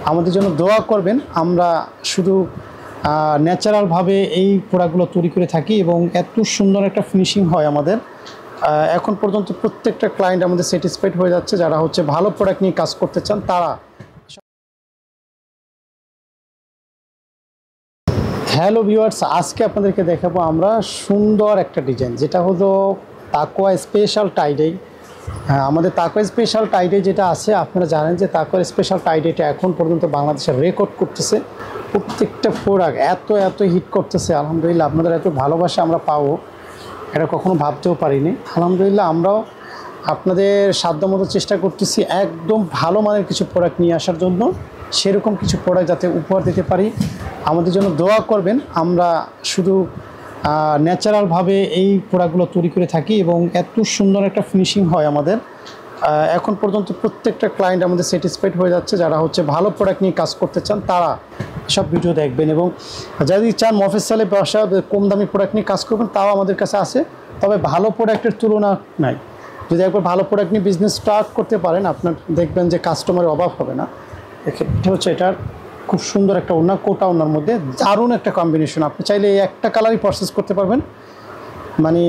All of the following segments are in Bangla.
আমাদের জন্য দোয়া করবেন। আমরা শুধু ন্যাচারালভাবে এই প্রোডাক্টগুলো তৈরি করে থাকি এবং এত সুন্দর একটা ফিনিশিং হয় আমাদের। এখন পর্যন্ত প্রত্যেকটা ক্লায়েন্ট আমাদের স্যাটিসফাইড হয়ে যাচ্ছে, যারা হচ্ছে ভালো প্রোডাক্ট নিয়ে কাজ করতে চান তারা। হ্যালো ভিউয়ার্স, আজকে আপনাদেরকে দেখাবো আমরা সুন্দর একটা ডিজাইন, যেটা হলো তাকওয়া স্পেশাল টাইডাই। আমাদের তাকওয়া স্পেশাল টাইডাই যেটা আছে, আপনারা জানেন যে তাকওয়া স্পেশাল টাইডাইটা এখন পর্যন্ত বাংলাদেশে রেকর্ড করতেছে। প্রত্যেকটা প্রোডাক্ট এত হিট করতেছে। আলহামদুলিল্লাহ, আপনাদের এত ভালোবাসা আমরা পাবো এটা কখনো ভাবতেও পারিনি। আলহামদুলিল্লাহ, আমরাও আপনাদের সাধ্যমতো চেষ্টা করতেছি একদম ভালো মানের কিছু প্রোডাক্ট নিয়ে আসার জন্য, সেরকম কিছু প্রোডাক্ট যাতে উপহার দিতে পারি। আমাদের জন্য দোয়া করবেন। আমরা শুধু ন্যাচারালভাবে এই প্রোডাক্টগুলো তৈরি করে থাকি এবং এত সুন্দর একটা ফিনিশিং হয় আমাদের। এখন পর্যন্ত প্রত্যেকটা ক্লায়েন্ট আমাদের স্যাটিসফাইড হয়ে যাচ্ছে, যারা হচ্ছে ভালো প্রোডাক্ট নিয়ে কাজ করতে চান তারা সব ভিডিও দেখবেন। এবং যদি চান মফস্বলে বসা কম দামি প্রোডাক্ট নিয়ে কাজ করবেন, তাও আমাদের কাছে আছে। তবে ভালো প্রোডাক্টের তুলনা নাই। যদি একবার ভালো প্রোডাক্ট নিয়ে বিজনেস স্টার্ট করতে পারেন, আপনার দেখবেন যে কাস্টমারের অভাব হবে না। এটা হচ্ছে এটার খুব সুন্দর একটা ওড়না, কোটা ওড়নার মধ্যে দারুণ একটা কম্বিনেশন। আপনি চাইলে এই একটা কালারই পারচেস করতে পারবেন। মানে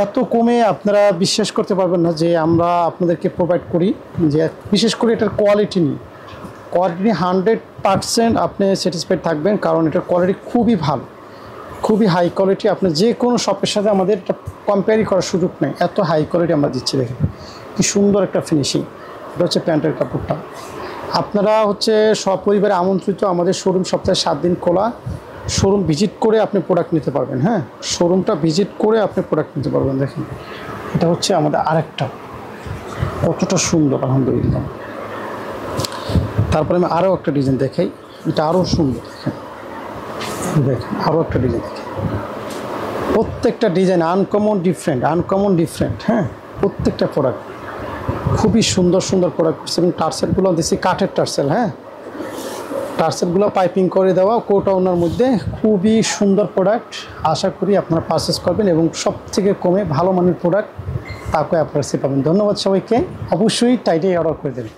এত কমে আপনারা বিশ্বাস করতে পারবেন না যে আমরা আপনাদেরকে প্রোভাইড করি। যে বিশেষ করে এটার কোয়ালিটি নিয়ে 100% আপনি স্যাটিসফাইড থাকবেন, কারণ এটার কোয়ালিটি খুবই ভালো, খুবই হাই কোয়ালিটি। আপনি যে কোনো শপের সাথে আমাদের এটা কম্পেয়ারই করার সুযোগ নেই, এত হাই কোয়ালিটি আমরা দিচ্ছি। দেখেন কি সুন্দর একটা ফিনিশিং। এটা হচ্ছে প্যান্টের কাপড়টা। আপনারা হচ্ছে সপরিবারে আমন্ত্রিত। আমাদের শোরুম সপ্তাহে 7 দিন খোলা। শোরুম ভিজিট করে আপনি প্রোডাক্ট নিতে পারবেন। হ্যাঁ, শোরুমটা ভিজিট করে আপনি প্রোডাক্ট নিতে পারবেন। দেখেন এটা হচ্ছে আমাদের আরেকটা, কতটা সুন্দর আলহামদুলিল্লাহ। তারপরে আমি আরও একটা ডিজাইন দেখাই, এটা আরও সুন্দর। দেখেন আরও একটা ডিজাইন দেখেন। প্রত্যেকটা ডিজাইন আনকমন ডিফারেন্ট। হ্যাঁ, প্রত্যেকটা প্রোডাক্ট খুবই সুন্দর প্রোডাক্ট করছে। এবং টার্সেলগুলো দিচ্ছি কাঠের টার্সেল। হ্যাঁ, টার্সেলগুলো পাইপিং করে দেওয়া, কোটা ওনার মধ্যে খুবই সুন্দর প্রোডাক্ট। আশা করি আপনারা পারচেস করবেন এবং সব থেকে কমে ভালো মানের প্রোডাক্ট তাকে আপনারা পাবেন। ধন্যবাদ সবাইকে। অবশ্যই টাইডাই অর্ডার করে দেবেন।